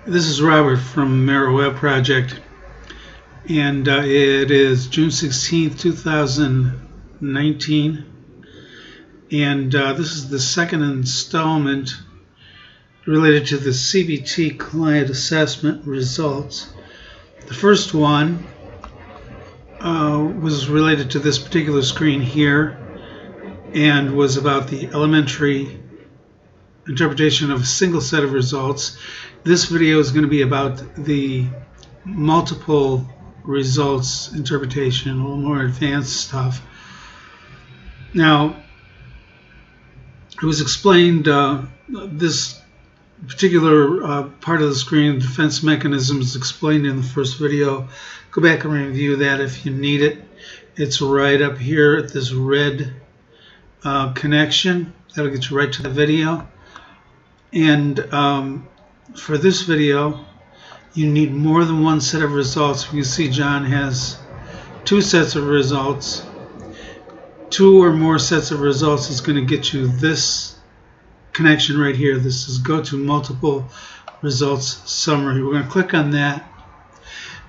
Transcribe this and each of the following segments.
This is Robert from MARETweb Project, and it is June 16th, 2019, and this is the second installment related to the CBT client assessment results. The first one was related to this particular screen here and was about the elementary interpretation of a single set of results. This video is going to be about the multiple results interpretation, a little more advanced stuff. Now, it was explained, this particular part of the screen, defense mechanism, is explained in the first video. Go back and review that if you need it. It's right up here at this red connection. That'll get you right to the video. And for this video, you need more than one set of results. You can see John has two sets of results. Two or more sets of results is going to get you this connection right here. This is go to multiple results summary. We're going to click on that.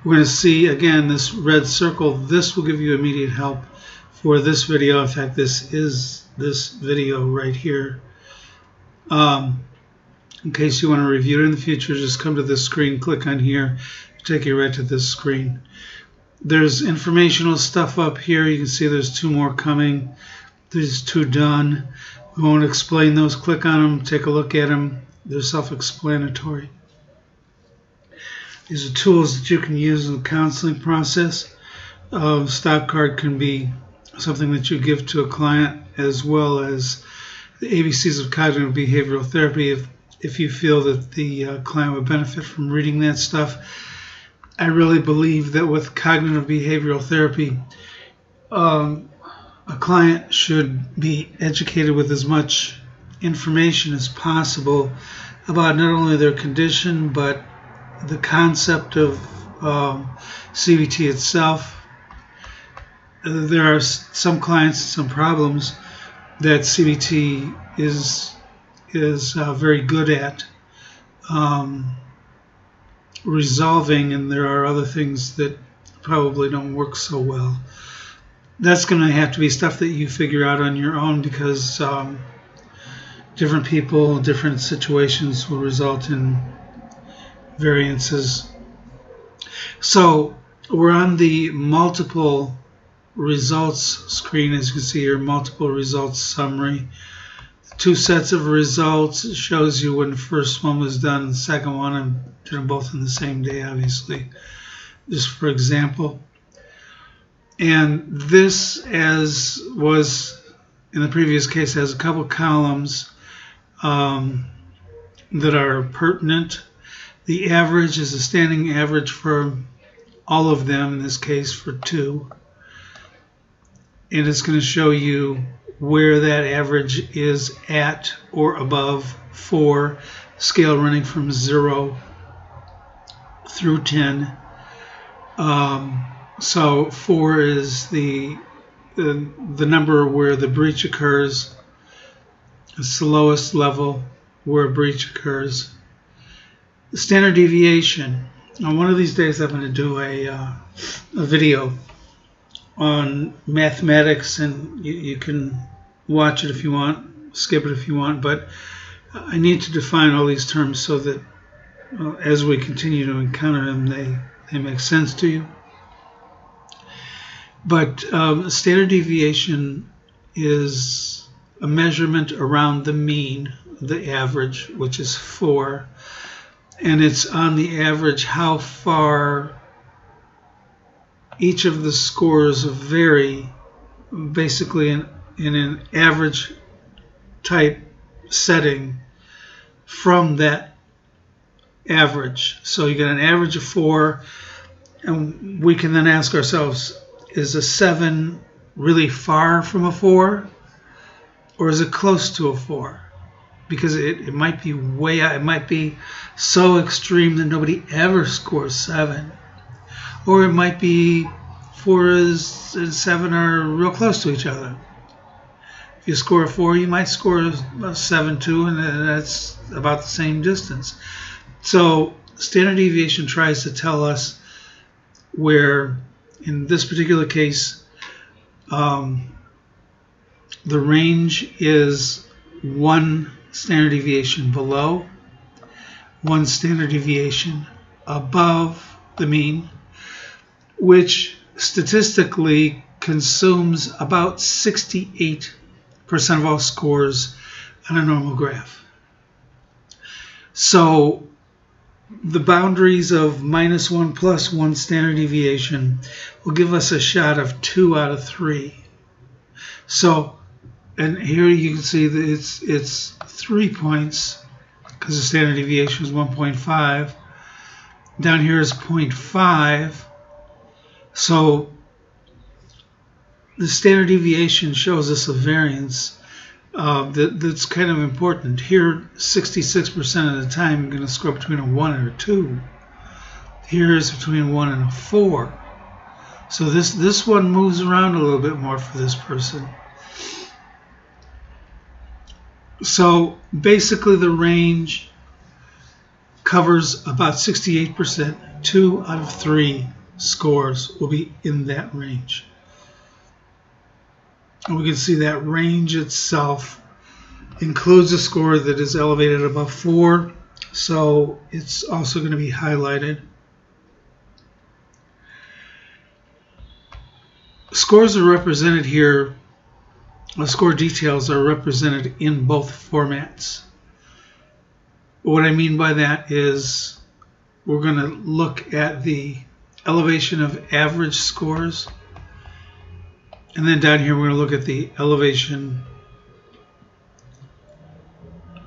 We're going to see again this red circle. This will give you immediate help for this video. In fact, this is this video right here. In case you want to review it in the future, just come to this screen, click on here, take you right to this screen. There's informational stuff up here. You can see there's two more coming. There's two done. We won't explain those. Click on them, take a look at them. They're self-explanatory. These are tools that you can use in the counseling process. Stop card can be something that you give to a client, as well as the ABCs of cognitive behavioral therapy. If you feel that the client would benefit from reading that stuff. I really believe that with cognitive behavioral therapy, a client should be educated with as much information as possible about not only their condition, but the concept of CBT itself. There are some clients, some problems that CBT is very good at resolving, and there are other things that probably don't work so well. That's going to have to be stuff that you figure out on your own, because different people, different situations will result in variances. So we're on the multiple results screen. As you can see here, multiple results summary. Two sets of results. It shows you when the first one was done and the second one, and did them both on the same day, obviously, just for example. And this, as was in the previous case, has a couple columns that are pertinent. The average is a standing average for all of them, in this case for two. And it's going to show you where that average is at or above 4, scale running from 0 through 10. So 4 is the number where the breach occurs. It's the lowest level where a breach occurs. The standard deviation. Now, one of these days I'm going to do a video on mathematics, and you can watch it if you want, skip it if you want, but I need to define all these terms so that as we continue to encounter them, they make sense to you. But standard deviation is a measurement around the mean, the average, which is 4, and it's on the average how far each of the scores vary, basically in an average type setting from that average. So you get an average of 4, and we can then ask ourselves, is a 7 really far from a 4, or is it close to a 4? Because it might be way out, it might be so extreme that nobody ever scores 7. Or it might be 4 and 7 are real close to each other. If you score a 4, you might score a 7 too, and that's about the same distance. So standard deviation tries to tell us where, in this particular case, the range is 1 standard deviation below, 1 standard deviation above the mean, which statistically consumes about 68% of all scores on a normal graph. So the boundaries of -1 plus 1 standard deviation will give us a shot of 2 out of 3. So, and here you can see that it's 3 points because the standard deviation is 1.5. Down here is 0.5. So the standard deviation shows us a variance that's kind of important. Here, 66% of the time, you're going to score between a 1 and a 2. Here is between 1 and a 4. So this one moves around a little bit more for this person. So basically the range covers about 68%. 2 out of 3 scores will be in that range. And we can see that range itself includes a score that is elevated above 4, so it's also going to be highlighted. Scores are represented here, score details are represented in both formats. What I mean by that is we're going to look at the elevation of average scores, and then down here we're going to look at the elevation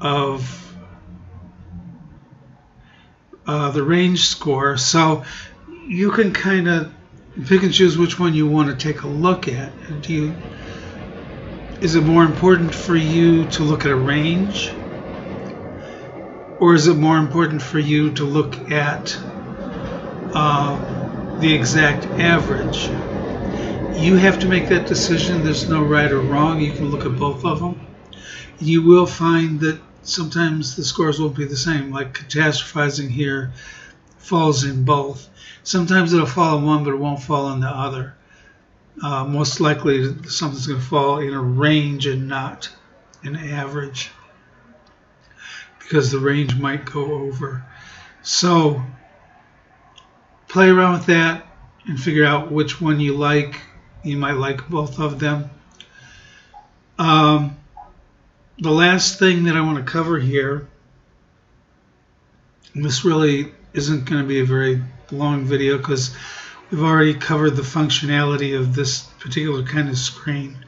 of the range score. So you can kind of pick and choose which one you want to take a look at. Is it more important for you to look at a range, or is it more important for you to look at the exact average? You have to make that decision. There's no right or wrong. You can look at both of them. You will find that sometimes the scores won't be the same, like catastrophizing here falls in both. Sometimes it'll fall in one, but it won't fall in the other. Most likely something's going to fall in a range and not an average, because the range might go over. So play around with that and figure out which one you like. You might like both of them. The last thing that I want to cover here, and this really isn't going to be a very long video because we've already covered the functionality of this particular kind of screen.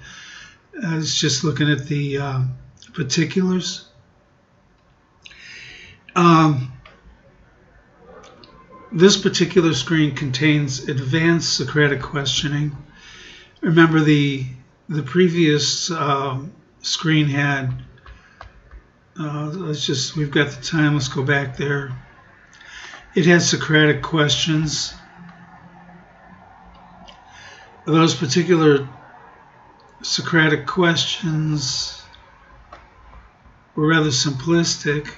It's just looking at the particulars. This particular screen contains advanced Socratic questioning. Remember the previous screen had, we've got the time, let's go back there. It has Socratic questions. Those particular Socratic questions were rather simplistic.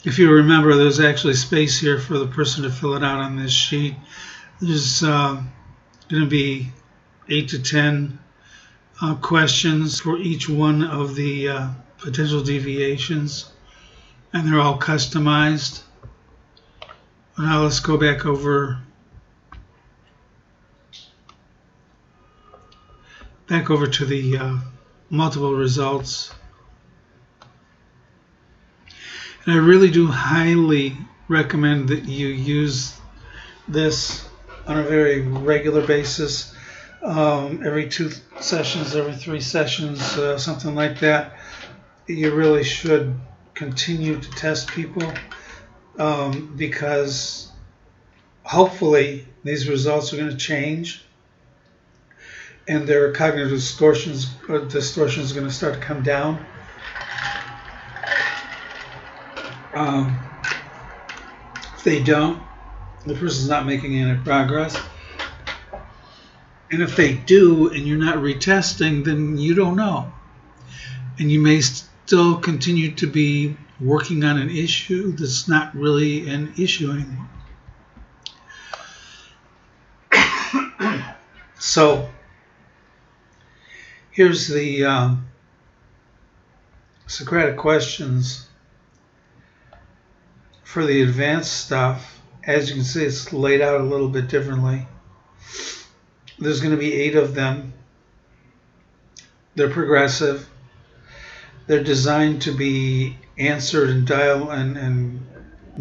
If you remember, there's actually space here for the person to fill it out on this sheet. There's going to be 8 to 10 questions for each one of the potential deviations, and they're all customized. Now let's go back over to the multiple results. And I really do highly recommend that you use this on a very regular basis, every 2 sessions, every 3 sessions, something like that. You really should continue to test people because hopefully these results are going to change and their cognitive distortions are going to start to come down. If they don't, the person's not making any progress. And if they do and you're not retesting, then you don't know. And you may still continue to be working on an issue that's not really an issue anymore. So here's the Socratic questions for the advanced stuff. As you can see, it's laid out a little bit differently. There's going to be 8 of them. They're progressive. They're designed to be answered and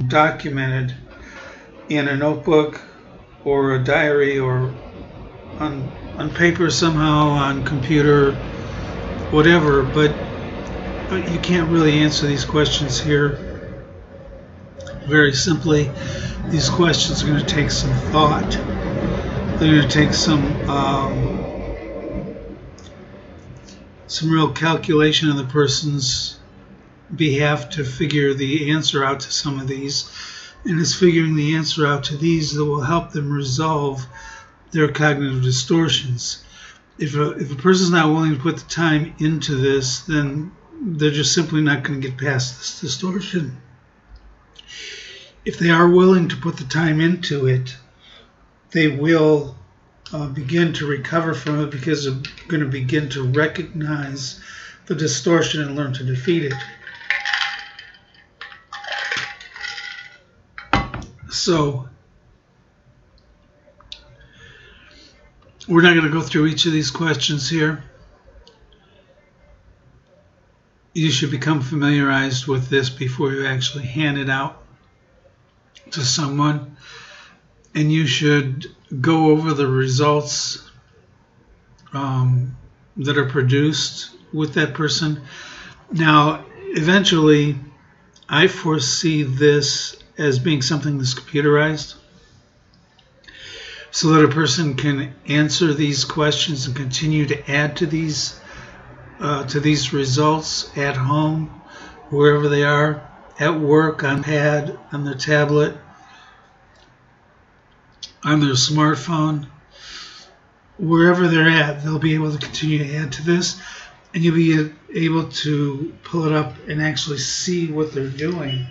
documented in a notebook or a diary or on paper somehow, on computer, whatever. But you can't really answer these questions here very simply. These questions are going to take some thought. They're going to take some real calculation on the person's behalf to figure the answer out to some of these. And it's figuring the answer out to these that will help them resolve their cognitive distortions. If a person's not willing to put the time into this, then they're just simply not going to get past this distortion. If they are willing to put the time into it, they will begin to recover from it, because they're going to begin to recognize the distortion and learn to defeat it. So we're not going to go through each of these questions here. You should become familiarized with this before you actually hand it out to someone, and you should go over the results that are produced with that person. Now, eventually, I foresee this as being something that's computerized, so that a person can answer these questions and continue to add to these results at home, wherever they are, at work, on pad, on their tablet, on their smartphone, wherever they're at. They'll be able to continue to add to this, and you'll be able to pull it up and actually see what they're doing.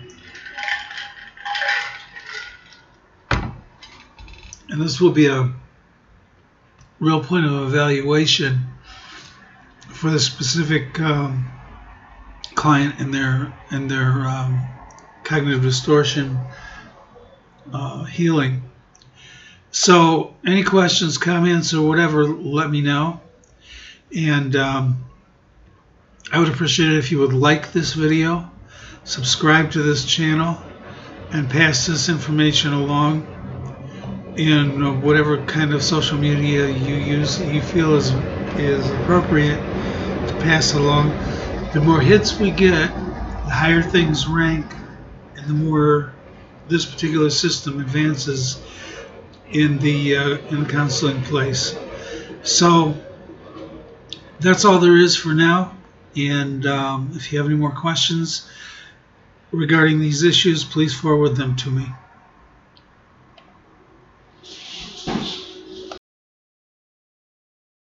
And this will be a real point of evaluation for the specific client and their cognitive distortion healing. So any questions, comments, or whatever, let me know. And I would appreciate it if you would like this video, subscribe to this channel, and pass this information along in whatever kind of social media you use that you feel is appropriate to pass along. The more hits we get, the higher things rank, and the more this particular system advances in the counseling place. So that's all there is for now. And if you have any more questions regarding these issues, please forward them to me.